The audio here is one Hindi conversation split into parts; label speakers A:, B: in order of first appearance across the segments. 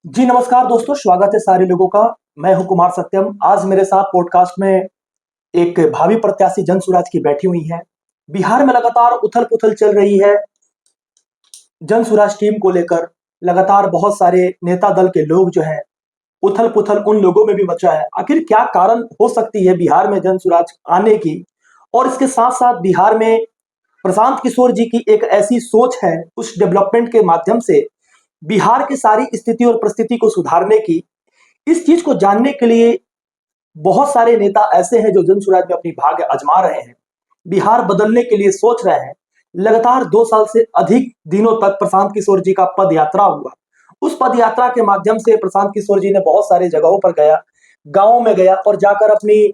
A: जी नमस्कार दोस्तों, स्वागत है सारे लोगों का। मैं हूं कुमार सत्यम। आज मेरे साथ पॉडकास्ट में एक भावी प्रत्याशी जन सुराज की बैठी हुई है। बिहार में लगातार उथल पुथल चल रही है जन सुराज टीम को लेकर। लगातार बहुत सारे नेता दल के लोग जो है उथल पुथल उन लोगों में भी मचा है। आखिर क्या कारण हो सकती है बिहार में जन सुराज आने की? और इसके साथ साथ बिहार में प्रशांत किशोर जी की एक ऐसी सोच है, उस डेवलपमेंट के माध्यम से बिहार की सारी स्थिति और परिस्थिति को सुधारने की। इस चीज को जानने के लिए बहुत सारे नेता ऐसे हैं जो जन सुराज में अपनी भाग्य आजमा रहे हैं, बिहार बदलने के लिए सोच रहे हैं। लगातार 2 साल से अधिक दिनों तक प्रशांत किशोर जी का पद यात्रा हुआ। उस पद यात्रा के माध्यम से प्रशांत किशोर जी ने बहुत सारे जगहों पर गया, गांवों में गया और जाकर अपनी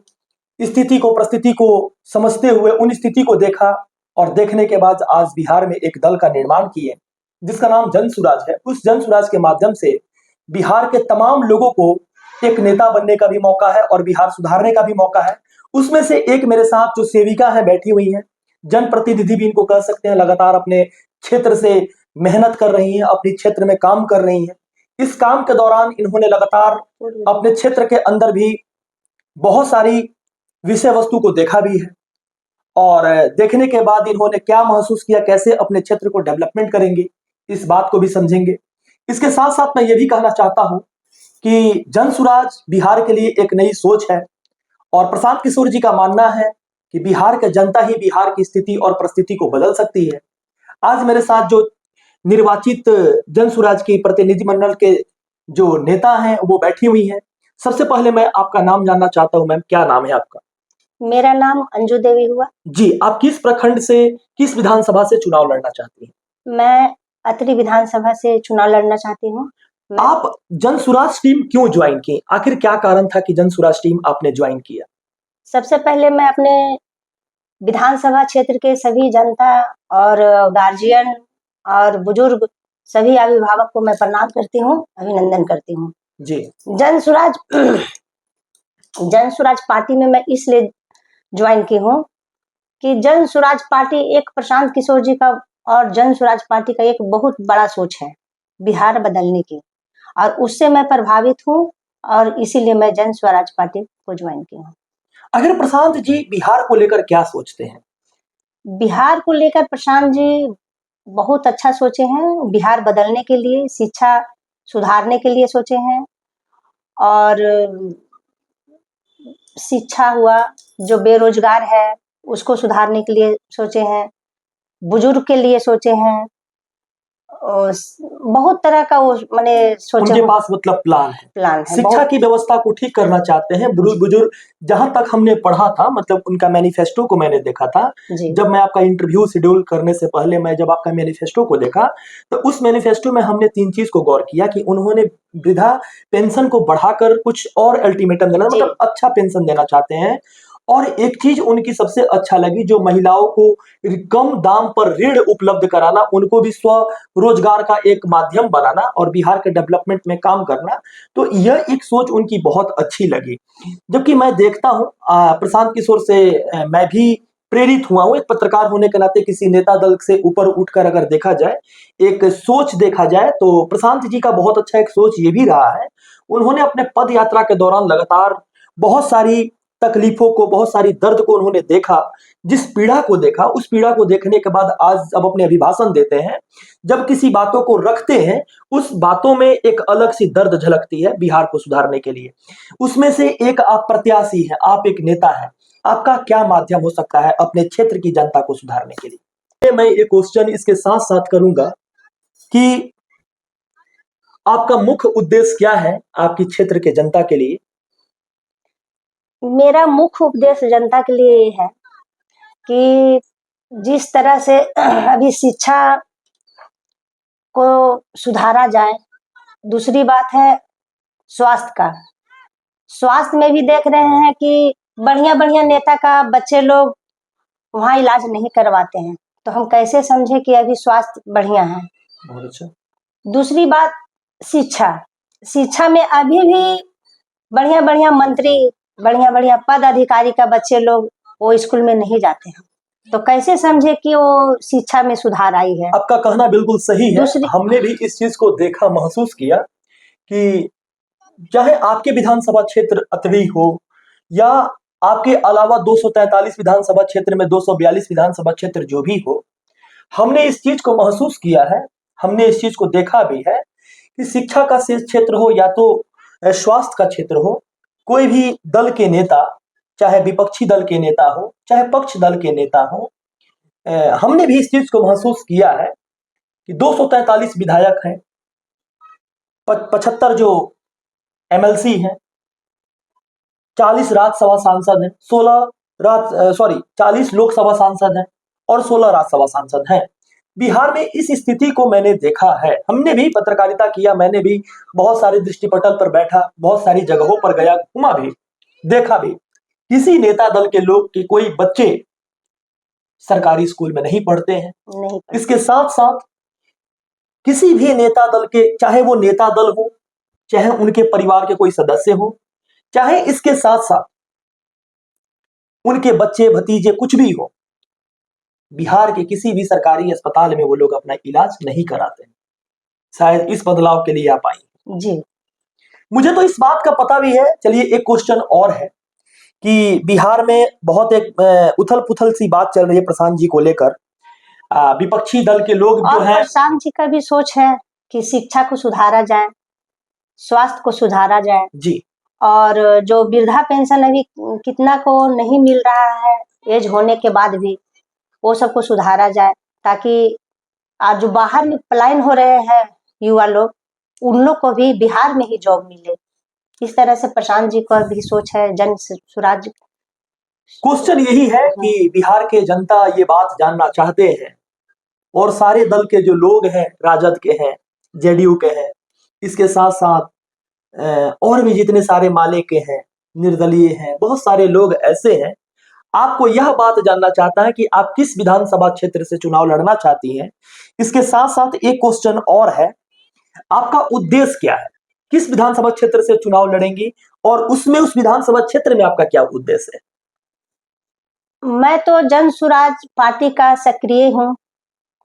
A: स्थिति को परिस्थिति को समझते हुए उन स्थिति को देखा। और देखने के बाद आज बिहार में एक दल का निर्माण किए जिसका नाम जन सुराज है। उस जन सुराज के माध्यम से बिहार के तमाम लोगों को एक नेता बनने का भी मौका है और बिहार सुधारने का भी मौका है। उसमें से एक मेरे साथ जो सेविका है बैठी हुई है, जनप्रतिनिधि भी इनको कह सकते हैं, लगातार अपने क्षेत्र से मेहनत कर रही हैं, अपने क्षेत्र में काम कर रही हैं। इस काम के दौरान इन्होंने लगातार अपने क्षेत्र के अंदर भी बहुत सारी विषय वस्तु को देखा भी है और देखने के बाद इन्होंने क्या महसूस किया, कैसे अपने क्षेत्र को डेवलपमेंट करेंगे, इस बात को भी समझेंगे। इसके साथ साथ मैं ये भी कहना चाहता हूं कि जन सुराज बिहार के लिए एक नई सोच है और प्रशांत किशोर जी का मानना है कि बिहार के जनता ही बिहार की स्थिति और परिस्थिति को बदल सकती है। आज मेरे साथ जो निर्वाचित जन सुराज की प्रतिनिधिमंडल के जो नेता हैं वो बैठी हुई हैं। सबसे पहले मैं आपका नाम जानना चाहता हूं। मैम, क्या नाम है आपका?
B: मेरा नाम अंजू देवी हुआ।
A: जी, आप किस प्रखंड से, किस विधानसभा से चुनाव लड़ना चाहती हैं?
B: मैं अत्रि विधानसभा से चुनाव लड़ना चाहती हूँ।
A: आप जन सुराज टीम क्यों ज्वाइन की? आखिर क्या कारण था कि जन सुराज टीम आपने ज्वाइन किया?
B: सबसे पहले मैं अपने विधानसभा क्षेत्र के सभी जनता और गार्जियन और बुजुर्ग सभी अभिभावक को मैं प्रणाम करती हूँ, अभिनंदन करती हूँ।
A: जी।
B: जन सुराज पार्टी में मैं इसलिए ज्वाइन की हूँ कि जन सुराज पार्टी एक प्रशांत किशोर जी का और जन सुराज पार्टी का एक बहुत बड़ा सोच है बिहार बदलने की, और उससे मैं प्रभावित हूँ और इसीलिए मैं जन स्वराज पार्टी को ज्वाइन की हूँ।
A: अगर प्रशांत जी बिहार को लेकर क्या सोचते हैं?
B: बिहार को लेकर प्रशांत जी बहुत अच्छा सोचे हैं। बिहार बदलने के लिए, शिक्षा सुधारने के लिए सोचे हैं और शिक्षा हुआ, जो बेरोजगार है उसको सुधारने के लिए सोचे हैं, बुजुर्ग के लिए सोचे हैं, बहुत तरह का वो मैंने सोचे।
A: उनके पास मतलब प्लान है। शिक्षा की व्यवस्था को ठीक करना चाहते हैं। बुजुर्ग, जहां तक हमने पढ़ा था, मतलब उनका मैनिफेस्टो को मैंने देखा था। जब मैं आपका इंटरव्यू शेड्यूल करने से पहले मैं जब आपका मैनिफेस्टो को देखा तो उस मैनिफेस्टो में हमने 3 चीज को गौर किया कि उन्होंने वृद्धा पेंशन को बढ़ाकर कुछ और अल्टीमेटम देना, मतलब अच्छा पेंशन देना चाहते हैं। और एक चीज उनकी सबसे अच्छा लगी, जो महिलाओं को कम दाम पर ऋण उपलब्ध कराना, उनको भी स्वरोजगार का एक माध्यम बनाना और बिहार के डेवलपमेंट में काम करना। तो यह एक सोच उनकी बहुत अच्छी लगी। जबकि मैं देखता हूं प्रशांत किशोर से मैं भी प्रेरित हुआ हूं। एक पत्रकार होने के नाते किसी नेता दल से ऊपर उठकर अगर देखा जाए, एक सोच देखा जाए, तो प्रशांत जी का बहुत अच्छा एक सोच ये भी रहा है। उन्होंने अपने पद यात्रा के दौरान लगातार बहुत सारी तकलीफों को, बहुत सारी दर्द को उन्होंने देखा। जिस पीड़ा को देखा, उस पीड़ा को देखने के बाद आज जब अपने अभिभाषण देते हैं, जब किसी बातों को रखते हैं, उस बातों में एक अलग सी दर्द झलकती है बिहार को सुधारने के लिए। उसमें से एक आप प्रत्याशी हैं, आप एक नेता हैं। आपका क्या माध्यम हो सकता है अपने क्षेत्र की जनता को सुधारने के लिए? मैं एक क्वेश्चन इसके साथ साथ करूंगा कि आपका मुख्य उद्देश्य क्या है आपकी क्षेत्र के जनता के लिए?
B: मेरा मुख्य उद्देश्य जनता के लिए ये है कि जिस तरह से अभी शिक्षा को सुधारा जाए। दूसरी बात है स्वास्थ्य का। स्वास्थ्य में भी देख रहे हैं कि बढ़िया बढ़िया नेता का बच्चे लोग वहाँ इलाज नहीं करवाते हैं, तो हम कैसे समझे कि अभी स्वास्थ्य बढ़िया है।
A: बहुत अच्छा।
B: दूसरी बात शिक्षा में अभी भी बढ़िया बढ़िया मंत्री, बढ़िया बढ़िया पद अधिकारी का बच्चे लोग वो स्कूल में नहीं जाते हैं, तो कैसे समझे कि वो शिक्षा में सुधार आई है।
A: आपका कहना बिल्कुल सही है। हमने भी इस चीज को देखा, महसूस किया कि चाहे आपके विधानसभा क्षेत्र अतरी हो या आपके अलावा 243 विधानसभा क्षेत्र में 242 विधानसभा क्षेत्र जो भी हो, हमने इस चीज को महसूस किया है, हमने इस चीज को देखा भी है कि शिक्षा का क्षेत्र हो या तो स्वास्थ्य का क्षेत्र हो, कोई भी दल के नेता, चाहे विपक्षी दल के नेता हो, चाहे पक्ष दल के नेता हो, हमने भी इस चीज को महसूस किया है कि 243 विधायक हैं, 75 जो एमएलसी हैं, 40 राज्यसभा सांसद हैं, 40 लोकसभा सांसद हैं और 16 राज्यसभा सांसद हैं। बिहार में इस स्थिति को मैंने देखा है, हमने भी पत्रकारिता किया, मैंने भी बहुत सारे दृष्टिपटल पर बैठा, बहुत सारी जगहों पर गया, घूमा भी, देखा भी। किसी नेता दल के लोग के कोई बच्चे सरकारी स्कूल में नहीं पढ़ते हैं।
B: नहीं।
A: इसके साथ साथ किसी भी नेता दल के, चाहे वो नेता दल हो, चाहे उनके परिवार के कोई सदस्य हो, चाहे इसके साथ साथ उनके बच्चे भतीजे कुछ भी हो, बिहार के किसी भी सरकारी अस्पताल में वो लोग अपना इलाज नहीं कराते। शायद इस बदलाव के लिए आप आई।
B: जी,
A: मुझे तो इस बात का पता भी है। चलिए एक क्वेश्चन और है कि बिहार में बहुत एक उथल पुथल सी बात चल रही है प्रशांत जी को लेकर। विपक्षी दल के लोग जो
B: और
A: है,
B: प्रशांत जी का भी सोच है कि शिक्षा को सुधारा जाए, स्वास्थ्य को सुधारा जाए
A: जी,
B: और जो वृद्धा पेंशन अभी कितना को नहीं मिल रहा है एज होने के बाद भी, वो सबको सुधारा जाए, ताकि आज जो बाहर में पलायन हो रहे हैं युवा लोग, उन लोग को भी बिहार में ही जॉब मिले। इस तरह से प्रशांत जी का भी सोच है। जन स्वराज
A: क्वेश्चन यही है कि बिहार के जनता ये बात जानना चाहते हैं और सारे दल के जो लोग हैं, राजद के हैं, जेडीयू के हैं, इसके साथ साथ और भी जितने सारे माले के हैं, निर्दलीय हैं, बहुत सारे लोग ऐसे हैं, आपको यह बात जानना चाहता है कि आप किस विधानसभा क्षेत्र से चुनाव लड़ना चाहती हैं। इसके साथ साथ एक क्वेश्चन और है, आपका उद्देश्य क्या है, किस विधानसभा क्षेत्र से चुनाव लड़ेंगी और उसमें उस विधानसभा क्षेत्र में आपका क्या उद्देश्य है?
B: मैं तो जन स्वराज पार्टी का सक्रिय हूँ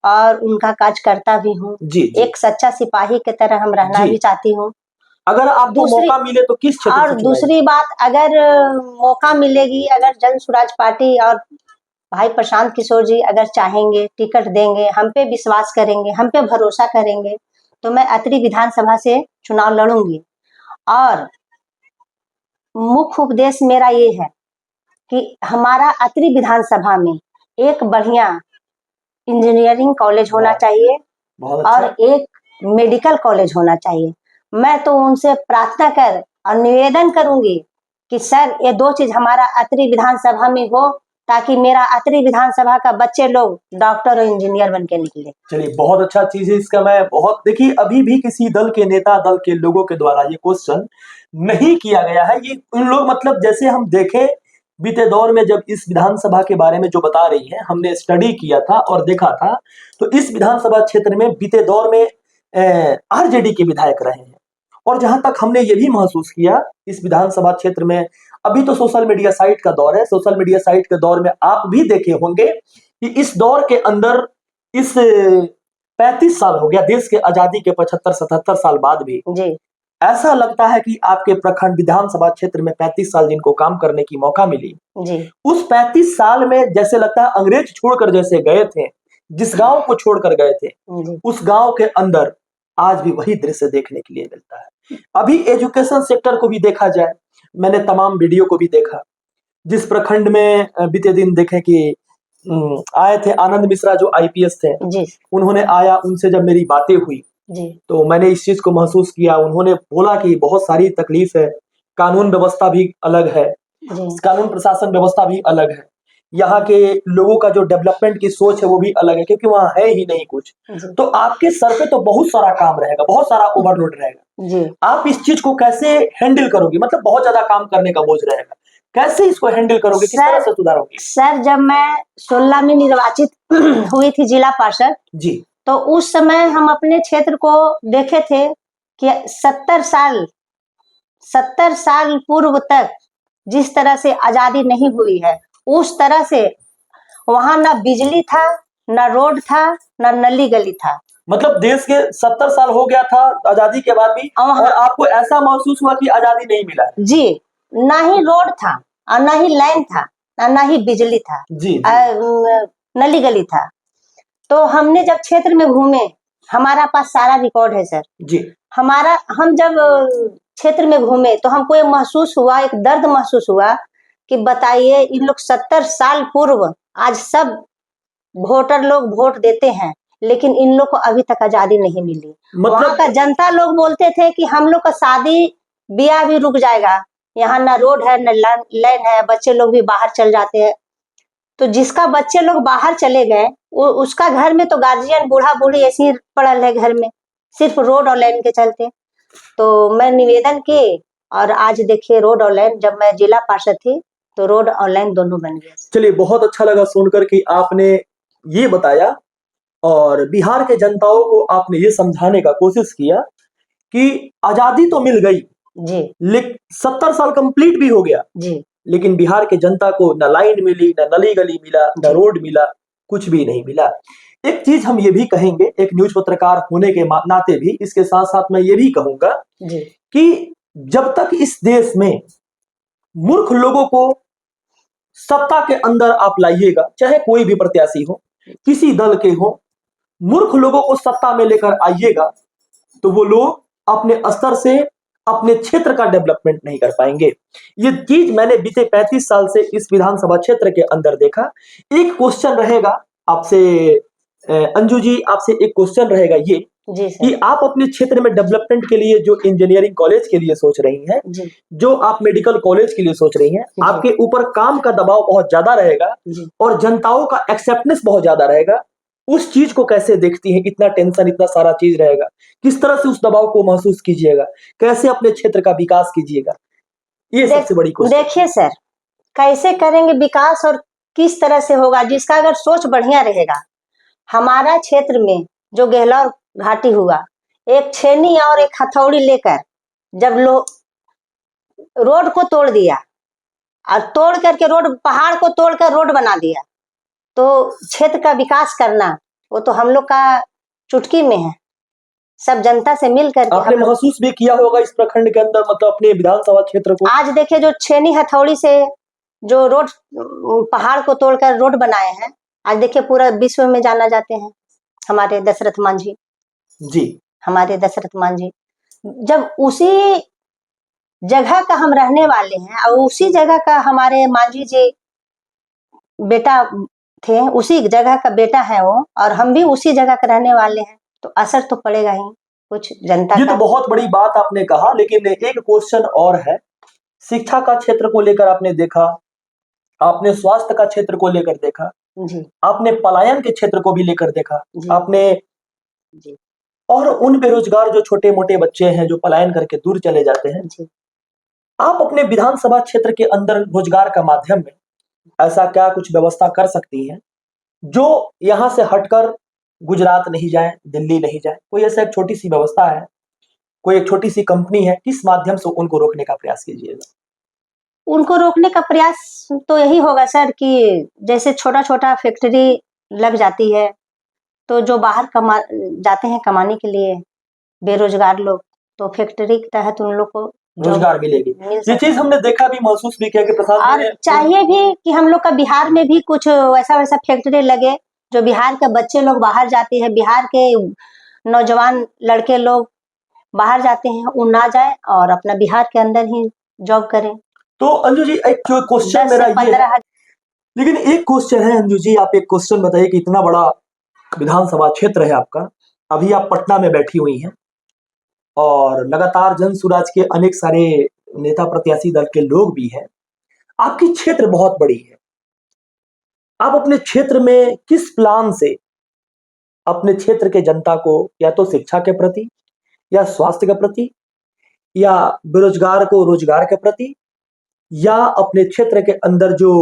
B: और उनका कार्यकर्ता भी हूँ।
A: जी, जी।
B: एक सच्चा सिपाही की तरह हम रहना
A: जी।
B: भी चाहती हूँ।
A: अगर आपको मौका मिले तो किस क्षेत्र
B: और
A: से चुनाएंगी?
B: दूसरी बात, अगर मौका मिलेगी, अगर जन स्वराज पार्टी और भाई प्रशांत किशोर जी अगर चाहेंगे, टिकट देंगे, हम पे विश्वास करेंगे, हम पे भरोसा करेंगे, तो मैं अतरी विधानसभा से चुनाव लड़ूंगी। और मुख्य उद्देश्य मेरा ये है कि हमारा अतरी विधानसभा में एक बढ़िया इंजीनियरिंग कॉलेज होना चाहिए
A: बहुत
B: और
A: अच्छा।
B: एक मेडिकल कॉलेज होना चाहिए। मैं तो उनसे प्रार्थना कर और निवेदन करूंगी कि सर ये दो चीज हमारा अतरी विधानसभा में हो, ताकि मेरा अतरी विधानसभा का बच्चे लोग डॉक्टर और इंजीनियर बन के निकले।
A: चलिए बहुत अच्छा चीज है इसका। मैं बहुत, देखिए अभी भी किसी दल के नेता दल के लोगों के द्वारा ये क्वेश्चन नहीं किया गया है। ये उन लोग, मतलब जैसे हम देखें बीते दौर में जब इस विधानसभा के बारे में जो बता रही है, हमने स्टडी किया था और देखा था, तो इस विधानसभा क्षेत्र में बीते दौर में आरजेडी के विधायक रहे हैं। और जहां तक हमने ये भी महसूस किया इस विधानसभा क्षेत्र में, अभी तो सोशल मीडिया साइट का दौर है, सोशल मीडिया साइट के दौर में आप भी देखे होंगे कि इस दौर के अंदर इस 35 साल हो गया देश के आजादी के 75-77 साल बाद भी
B: जी,
A: ऐसा लगता है कि आपके प्रखंड विधानसभा क्षेत्र में 35 साल जिनको काम करने की मौका मिली,
B: जी,
A: उस 35 साल में जैसे लगता है अंग्रेज छोड़कर जैसे गए थे, जिस गांव को छोड़कर गए थे,
B: जी,
A: उस गांव के अंदर आज भी वही दृश्य देखने के लिए मिलता है। अभी एजुकेशन सेक्टर को भी देखा जाए, मैंने तमाम वीडियो को भी देखा, जिस प्रखंड में बीते दिन देखे कि आए थे आनंद मिश्रा जो आईपीएस थे,
B: जी,
A: उन्होंने आया, उनसे जब मेरी बातें हुई
B: जी,
A: तो मैंने इस चीज को महसूस किया। उन्होंने बोला कि बहुत सारी तकलीफ है, कानून व्यवस्था भी अलग है,
B: जी,
A: कानून प्रशासन व्यवस्था भी अलग है, यहाँ के लोगों का जो डेवलपमेंट की सोच है वो भी अलग है, क्योंकि वहाँ है ही नहीं कुछ।
B: जी,
A: तो आपके सर पे तो बहुत सारा काम रहेगा, बहुत सारा ओवरलोड रहेगा।
B: जी।
A: आप इस चीज को कैसे हैंडल करोगे? मतलब बहुत ज्यादा काम करने का बोझ रहेगा, कैसे इसको हैंडल करोगे, किस तरह से सुधारोगे?
B: सर, जब मैं 16 में निर्वाचित हुई थी जिला पार्षद,
A: जी,
B: तो उस समय हम अपने क्षेत्र को देखे थे कि 70 साल पूर्व तक जिस तरह से आजादी नहीं हुई है, उस तरह से वहां ना बिजली था, ना रोड था, ना नली गली था।
A: मतलब देश के 70 साल हो गया था आजादी के बाद भी, और आपको ऐसा महसूस हुआ कि आजादी नहीं मिला?
B: जी, ना ही रोड था और ना ही लाइन था और ना ही बिजली था,
A: जी,
B: नली गली था। तो हमने जब क्षेत्र में घूमे, हमारा पास सारा रिकॉर्ड है सर
A: जी।
B: हम जब क्षेत्र में घूमे तो हमको ये महसूस हुआ, एक दर्द महसूस हुआ कि बताइए इन लोग 70 साल पूर्व, आज सब वोटर लोग वोट देते हैं, लेकिन इन लोग को अभी तक आजादी नहीं मिली। वहाँ का जनता लोग बोलते थे कि हम लोग का शादी ब्याह भी रुक जाएगा, यहाँ ना रोड है न लाइन है, बच्चे लोग भी बाहर चल जाते हैं। तो जिसका बच्चे लोग बाहर चले गए, वो उसका घर में तो गार्जियन बूढ़ा बूढ़ी ऐसे ही पड़ल है घर में, सिर्फ रोड और लाइन के चलते। तो मैं निवेदन की, और आज देखिए रोड और लाइन, जब मैं जिला पार्षद थी तो रोड और लाइन दोनों बन गए।
A: चलिए, बहुत अच्छा लगा सुनकर कि आपने ये बताया और बिहार के जनताओं को आपने ये समझाने का कोशिश किया कि आजादी तो मिल गई
B: जी,
A: लेकिन 70 साल कंप्लीट भी हो गया
B: जी,
A: लेकिन बिहार के जनता को न लाइन मिली, न नली गली मिला, न रोड मिला, कुछ भी नहीं मिला। एक चीज हम ये भी कहेंगे, एक न्यूज पत्रकार होने के नाते भी, इसके साथ साथ मैं ये भी कहूंगा कि जब तक इस देश में मूर्ख लोगों को सत्ता के अंदर आप लाइएगा, चाहे कोई भी प्रत्याशी हो, किसी दल के हो, मूर्ख लोगों को सत्ता में लेकर आइएगा तो वो लोग अपने स्तर से अपने क्षेत्र का डेवलपमेंट नहीं कर पाएंगे। ये चीज मैंने बीते 35 साल से इस विधानसभा क्षेत्र के अंदर देखा। एक क्वेश्चन रहेगा आपसे, अंजू जी, आपसे एक क्वेश्चन रहेगा ये कि आप अपने क्षेत्र में डेवलपमेंट के लिए जो इंजीनियरिंग कॉलेज के लिए सोच रही हैं, जो आप मेडिकल कॉलेज के लिए सोच रही हैं, आपके ऊपर काम का दबाव बहुत ज्यादा रहेगा और जनताओं का एक्सेप्टेंस बहुत ज्यादा रहेगा। उस चीज को कैसे देखती हैं? इतना टेंशन, इतना सारा चीज रहेगा, किस तरह से उस दबाव को महसूस कीजिएगा? कैसे अपने क्षेत्र का विकास कीजिएगा? ये सबसे बड़ी क्वेश्चन।
B: देखिए सर, कैसे करेंगे विकास और किस तरह से होगा, जिसका अगर सोच बढ़िया रहेगा। हमारा क्षेत्र में जो गहलोर घाटी हुआ, एक छेनी और एक हथौड़ी लेकर जब लोग रोड को तोड़ दिया, और तोड़ करके रोड, पहाड़ को तोड़कर रोड बना दिया, तो क्षेत्र का विकास करना वो तो हम लोग का चुटकी में है। सब जनता से मिलकर
A: आपने महसूस भी किया होगा इस प्रखंड के अंदर, मतलब अपने विधानसभा क्षेत्र को।
B: आज देखिए जो छेनी हथौड़ी से जो रोड, पहाड़ को तोड़कर रोड बनाए हैं, आज देखिए पूरा विश्व में जाना जाते हैं हमारे दशरथ मांझी
A: जी।
B: हमारे दशरथ मांझी, जब उसी जगह का हम रहने वाले हैं और उसी जगह का हमारे मांझी जी बेटा थे, उसी जगह का बेटा है वो, और हम भी उसी जगह के रहने वाले हैं, तो असर तो पड़ेगा ही कुछ जनता
A: ये तो बहुत बड़ी बात आपने कहा, लेकिन एक क्वेश्चन और है। शिक्षा का क्षेत्र को लेकर आपने देखा, आपने स्वास्थ्य का क्षेत्र को लेकर देखा
B: जी,
A: आपने पलायन के क्षेत्र को भी लेकर देखा आपने
B: जी,
A: और उन बेरोजगार जो छोटे मोटे बच्चे हैं जो पलायन करके दूर चले जाते हैं जी। आप अपने विधानसभा क्षेत्र के अंदर रोजगार का माध्यम में ऐसा क्या कुछ व्यवस्था कर सकती हैं जो यहां से हटकर गुजरात नहीं जाए, दिल्ली नहीं जाए? कोई ऐसा एक छोटी सी व्यवस्था है, कोई एक छोटी सी कंपनी है, किस माध्यम से उनको रोकने का प्रयास कीजिएगा?
B: उनको रोकने का प्रयास तो यही होगा सर कि जैसे छोटा छोटा फैक्ट्री लग जाती है, तो जो बाहर जाते हैं कमाने के लिए बेरोजगार लोग, तो फैक्ट्री के तहत उन लोग को
A: रोजगार मिलेगी। ये चीज हमने देखा भी, महसूस भी किया कि प्रशासन
B: और चाहिए भी कि हम लोग का बिहार में भी कुछ वैसा वैसा फैक्ट्री लगे, जो बिहार के बच्चे लोग बाहर जाते हैं, बिहार के नौजवान लड़के लोग बाहर जाते हैं, वो ना जाए और अपना बिहार के अंदर ही जॉब करें।
A: तो अंजू जी, एक क्वेश्चन मेरा ये है, लेकिन एक क्वेश्चन है अंजू जी, आप एक क्वेश्चन बताइए कि इतना बड़ा विधानसभा क्षेत्र है आपका, अभी आप पटना में बैठी हुई हैं और लगातार जन सुराज के अनेक सारे नेता प्रत्याशी दल के लोग भी हैं, आपकी क्षेत्र बहुत बड़ी है। आप अपने क्षेत्र में किस प्लान से अपने क्षेत्र के जनता को या तो शिक्षा के प्रति या स्वास्थ्य के प्रति या बेरोजगार को रोजगार के प्रति या अपने क्षेत्र के अंदर जो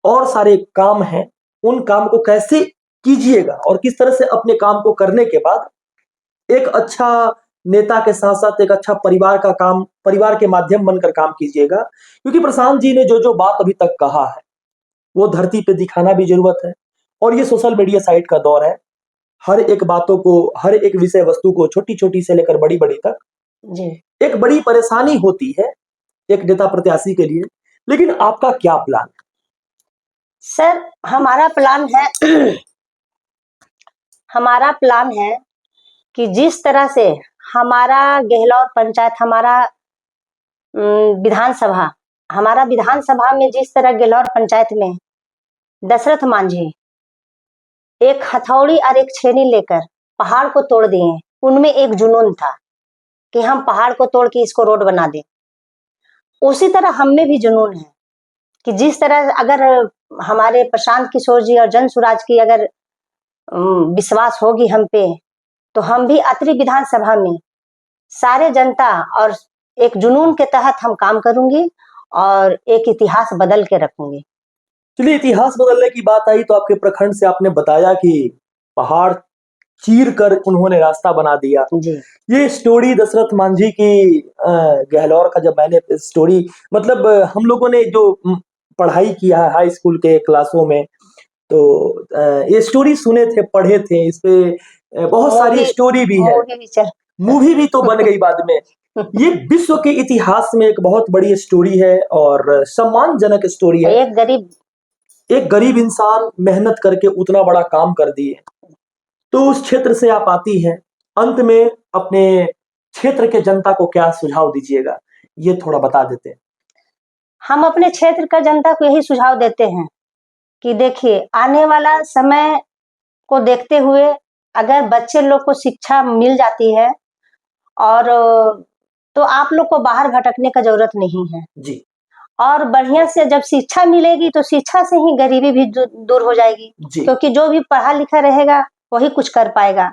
A: और सारे काम हैं उन काम को कैसे कीजिएगा और किस तरह से अपने काम को करने के बाद एक अच्छा नेता के साथ साथ एक अच्छा परिवार के माध्यम बनकर काम कीजिएगा? क्योंकि प्रशांत जी ने जो जो बात अभी तक कहा है वो धरती पे दिखाना भी जरूरत है, और ये सोशल मीडिया साइट का दौर है, हर एक बातों को, हर एक विषय वस्तु को, छोटी छोटी से लेकर बड़ी बड़ी तक,
B: जी
A: एक बड़ी परेशानी होती है एक नेता प्रत्याशी के लिए। लेकिन आपका क्या प्लान है?
B: सर, हमारा प्लान है हमारा प्लान है कि जिस तरह से हमारा गहलौर पंचायत, विधानसभा हमारा विधानसभा में जिस तरह गहलौर पंचायत में दशरथ मांझी एक हथौड़ी और एक छेनी लेकर पहाड़ को तोड़ दिए। उनमें एक जुनून था कि हम पहाड़ को तोड़ के इसको रोड बना दें। उसी तरह हम में भी जुनून है कि जिस तरह अगर हमारे प्रशांत किशोर जी और जन सुराज की अगर विश्वास होगी हम पे, तो हम भी अत्रि विधानसभा में सारे जनता और एक जुनून के तहत हम काम करूंगी और एक इतिहास बदल के रखूंगी।
A: चलिए, इतिहास बदलने की बात आई तो आपके प्रखंड से आपने बताया कि पहाड़ चीर कर उन्होंने रास्ता बना दिया।
B: जी
A: ये स्टोरी दशरथ मांझी की गहलौर का, जब मैंने स्टोरी, मतलब हम लोगों ने जो पढ़ाई किया है हाई स्कूल के क्लासों में, तो ये स्टोरी सुने थे, पढ़े थे, इस पे बहुत सारी स्टोरी भी है, मूवी भी तो बन गई बाद में। ये विश्व के इतिहास में एक बहुत बड़ी स्टोरी है और सम्मानजनक स्टोरी है। एक गरीब इंसान मेहनत करके उतना बड़ा काम कर दिए। तो उस क्षेत्र से आप आती हैं, अंत में अपने क्षेत्र के जनता को क्या सुझाव दीजिएगा, ये थोड़ा बता देते हैं।
B: हम अपने क्षेत्र का जनता को यही सुझाव देते हैं कि देखिए, आने वाला समय को देखते हुए अगर बच्चे लोग को शिक्षा मिल जाती है और तो आप लोग को बाहर भटकने का जरूरत नहीं है
A: जी।
B: और बढ़िया से जब शिक्षा मिलेगी तो शिक्षा से ही गरीबी भी दूर हो जाएगी, क्योंकि जो भी पढ़ा लिखा रहेगा वही कुछ कर पाएगा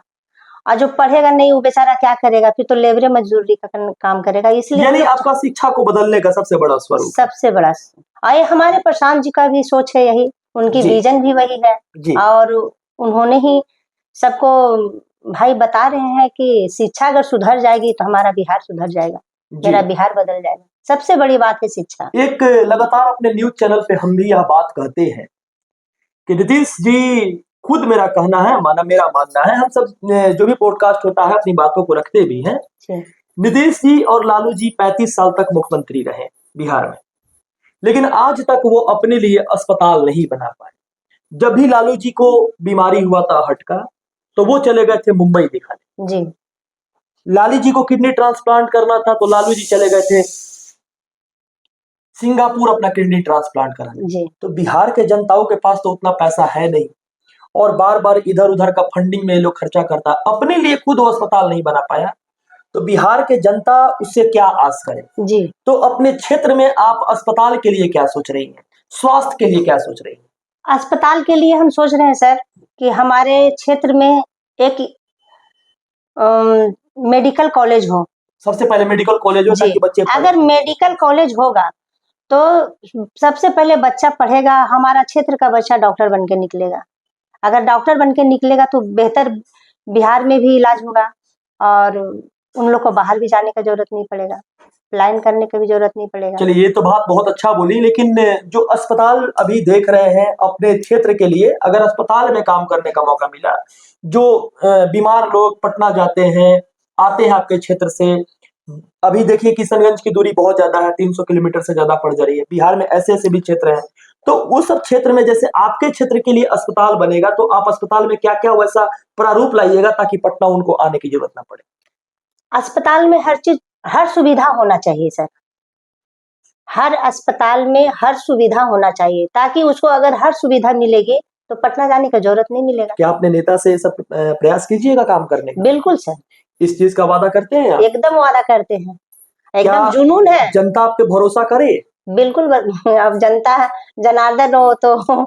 B: और जो पढ़ेगा नहीं वो बेचारा क्या करेगा, फिर तो लेबरे मजदूरी का काम करेगा। इसलिए
A: यानी आपका शिक्षा को बदलने का सबसे बड़ा स्वरूप,
B: सबसे बड़ा, और ये हमारे प्रशांत जी का भी सोच है, यही उनकी विजन भी वही है और उन्होंने ही सबको भाई बता रहे हैं कि शिक्षा अगर सुधर जाएगी तो हमारा बिहार सुधर जाएगा, मेरा बिहार बदल जाएगा। सबसे बड़ी बात है शिक्षा।
A: एक लगातार अपने न्यूज चैनल पे हम भी यह बात कहते हैं कि नीतीश जी, खुद मेरा कहना है, मेरा मानना है, हम सब जो भी पॉडकास्ट होता है अपनी बातों को रखते भी हैं, नीतीश जी और लालू जी 35 साल तक मुख्यमंत्री रहे बिहार में, लेकिन आज तक वो अपने लिए अस्पताल नहीं बना पाए। जब भी लालू जी को बीमारी हुआ था हटका, तो वो चले गए थे मुंबई दिखाने।
B: जी।
A: लालू जी को किडनी ट्रांसप्लांट करना था तो लालू जी चले गए थे सिंगापुर अपना किडनी ट्रांसप्लांट कराने। तो बिहार के जनताओं के पास तो उतना पैसा है नहीं और बार बार इधर उधर का फंडिंग में लोग खर्चा करता, अपने लिए खुद वो अस्पताल नहीं बना पाया, तो बिहार के जनता उससे क्या आस करे।
B: जी।
A: तो अपने क्षेत्र में आप अस्पताल के लिए क्या सोच रही हैं, स्वास्थ्य के लिए क्या सोच रही हैं?
B: अस्पताल के लिए हम सोच रहे हैं सर कि हमारे क्षेत्र में एक मेडिकल कॉलेज हो।
A: सबसे पहले मेडिकल कॉलेज हो ताकि बच्चे पढ़ें।
B: अगर मेडिकल कॉलेज होगा तो सबसे पहले बच्चा पढ़ेगा, हमारा क्षेत्र का बच्चा डॉक्टर बन के निकलेगा। अगर डॉक्टर बन के निकलेगा तो बेहतर बिहार में भी इलाज होगा और उन लोग को बाहर भी जाने का जरूरत नहीं पड़ेगा, पलायन करने की भी जरूरत नहीं पड़ेगा।
A: चलिए, ये तो बात बहुत अच्छा बोली, लेकिन जो अस्पताल अभी देख रहे हैं अपने क्षेत्र के लिए, अगर अस्पताल में काम करने का मौका मिला, जो बीमार लोग पटना जाते हैं, आते हैं आपके क्षेत्र से, अभी देखिए किशनगंज की दूरी बहुत ज्यादा है, 300 किलोमीटर से ज्यादा पड़ जा रही है। बिहार में ऐसे ऐसे भी क्षेत्र हैं, तो उस सब क्षेत्र में जैसे आपके क्षेत्र के लिए अस्पताल बनेगा, तो आप अस्पताल में क्या क्या वैसा प्रारूप लाइएगा ताकि पटना उनको आने की जरूरत ना पड़े।
B: अस्पताल में हर चीज, हर सुविधा होना चाहिए सर, हर अस्पताल में हर सुविधा होना चाहिए ताकि उसको अगर हर सुविधा मिलेगी तो पटना जाने की जरूरत नहीं मिलेगा।
A: क्या आपने नेता से सब प्रयास कीजिएगा काम करने का?
B: बिल्कुल सर,
A: इस चीज का वादा करते हैं आप?
B: एकदम वादा करते हैं, एकदम जुनून है।
A: जनता आप पे भरोसा करे?
B: बिल्कुल। अब जनता जनार्दन हो तो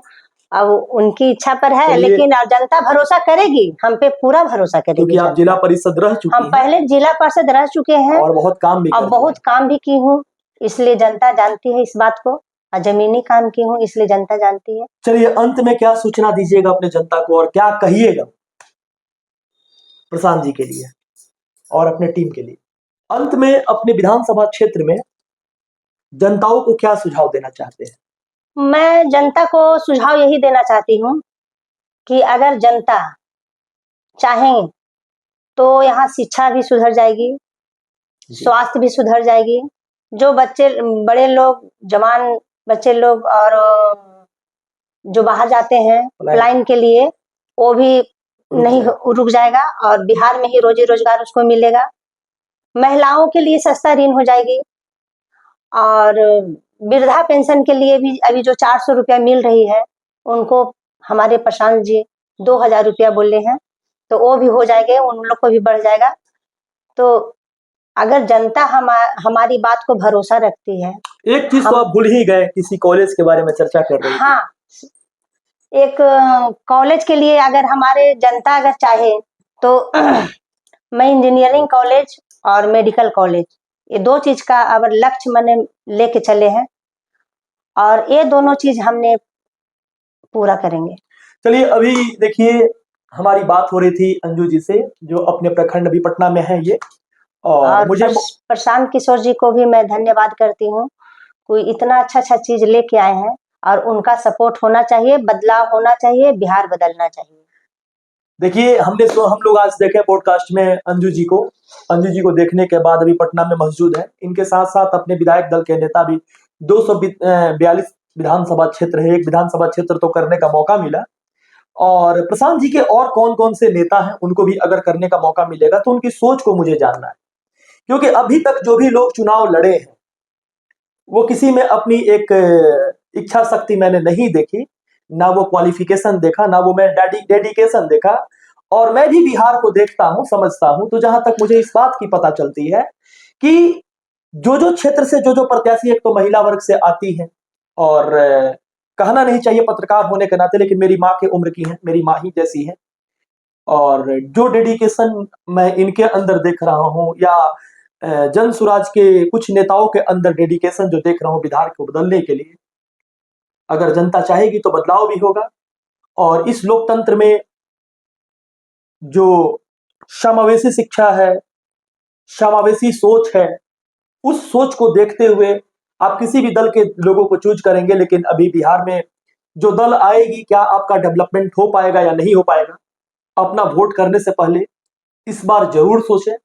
B: अब उनकी इच्छा पर है, लेकिन अब जनता भरोसा करेगी, हम पे पूरा भरोसा करेगी,
A: क्योंकि आप जिला परिषद रह चुके हैं।
B: हम पहले जिला परिषद रह चुके हैं
A: और बहुत काम भी,
B: अब बहुत काम भी की हूँ, इसलिए जनता जानती है इस बात को, और जमीनी काम की हूँ इसलिए जनता जानती है।
A: चलिए, अंत में क्या सूचना दीजिएगा अपने जनता को और क्या कहिएगा प्रशांत जी के लिए और अपने टीम के लिए? अंत में अपने विधानसभा क्षेत्र में जनताओं को क्या सुझाव देना चाहते हैं?
B: मैं जनता को सुझाव यही देना चाहती हूँ कि अगर जनता चाहेंगे तो यहाँ शिक्षा भी सुधर जाएगी,
A: जी।
B: स्वास्थ्य भी सुधर जाएगी। जो बच्चे बड़े लोग, जवान बच्चे लोग और जो बाहर जाते हैं पलायन के लिए, वो भी नहीं रुक जाएगा और बिहार में ही रोजी रोजगार उसको मिलेगा। महिलाओं के लिए सस्ता ऋण हो जाएगी और वृद्धा पेंशन के लिए भी अभी जो 400 रुपया मिल रही है, उनको हमारे प्रशांत जी 2000 रुपया बोले हैं, तो वो भी हो जाएंगे, उन लोग को भी बढ़ जाएगा। तो अगर जनता हमारी बात को भरोसा रखती है।
A: एक चीज तो आप भूल ही गए, किसी कॉलेज के बारे में चर्चा कर रहे हैं।
B: हाँ, एक कॉलेज के लिए अगर हमारे जनता अगर चाहे तो मैं इंजीनियरिंग कॉलेज और मेडिकल कॉलेज, ये 2 चीज का अगर लक्ष्य मैंने लेके चले हैं और ये दोनों चीज हमने पूरा करेंगे।
A: चलिए, अभी देखिए हमारी बात हो रही थी अंजू जी से, जो अपने प्रखंड अभी पटना में है ये, और मुझे
B: प्रशांत किशोर जी को भी मैं धन्यवाद करती हूँ। कोई इतना अच्छा चीज लेके आए हैं और उनका सपोर्ट होना चाहिए, बदलाव होना चाहिए, बिहार बदलना चाहिए।
A: देखिए, हम लोग आज देखे पॉडकास्ट में अंजू जी को देखने के बाद अभी पटना में मौजूद है। इनके साथ साथ अपने विधायक दल के नेता भी 242 विधानसभा क्षेत्र है, एक विधानसभा क्षेत्र तो करने का मौका मिला। और प्रशांत जी के और कौन कौन से नेता हैं, उनको भी अगर करने का मौका मिलेगा तो उनकी सोच को मुझे जानना है, क्योंकि अभी तक जो भी लोग चुनाव लड़े हैं वो किसी में अपनी एक इच्छा शक्ति मैंने नहीं देखी, ना वो क्वालिफिकेशन देखा, ना वो मैं डेडिकेशन देखा। और मैं भी बिहार को देखता हूं, समझता हूं, तो जहां तक मुझे इस बात की पता चलती है कि जो क्षेत्र से जो प्रत्याशी एक तो महिला वर्ग से आती है, और कहना नहीं चाहिए पत्रकार होने के नाते, लेकिन मेरी माँ के उम्र की है, मेरी माँ ही जैसी है, और जो डेडिकेशन मैं इनके अंदर देख रहा हूं, या जन सुराज के कुछ नेताओं के अंदर डेडिकेशन जो देख रहा हूं बिहार को बदलने के लिए, अगर जनता चाहेगी तो बदलाव भी होगा। और इस लोकतंत्र में जो समावेशी शिक्षा है, समावेशी सोच है, उस सोच को देखते हुए आप किसी भी दल के लोगों को चूज करेंगे, लेकिन अभी बिहार में जो दल आएगी, क्या आपका डेवलपमेंट हो पाएगा या नहीं हो पाएगा, अपना वोट करने से पहले इस बार जरूर सोचें।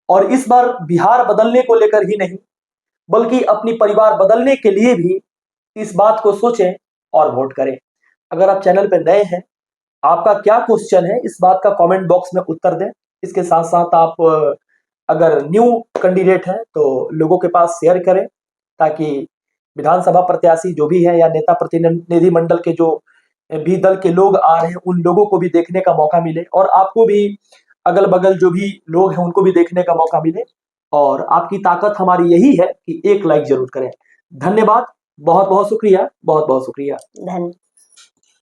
A: और इस बार बिहार बदलने को लेकर ही नहीं, बल्कि अपनी परिवार बदलने के लिए भी इस बात को सोचें और वोट करें। अगर आप चैनल पर नए हैं, आपका क्या क्वेश्चन है, इस बात का कमेंट बॉक्स में उत्तर दें। इसके साथ साथ आप अगर न्यू कैंडिडेट हैं तो लोगों के पास शेयर करें, ताकि विधानसभा प्रत्याशी जो भी है या नेता प्रतिनिधि मंडल के जो भी दल के लोग आ रहे हैं, उन लोगों को भी देखने का मौका मिले, और आपको भी अगल बगल जो भी लोग हैं उनको भी देखने का मौका मिले। और आपकी ताकत हमारी यही है कि एक लाइक जरूर करें। धन्यवाद, बहुत बहुत शुक्रिया, बहुत बहुत शुक्रिया।
B: धन्यवाद।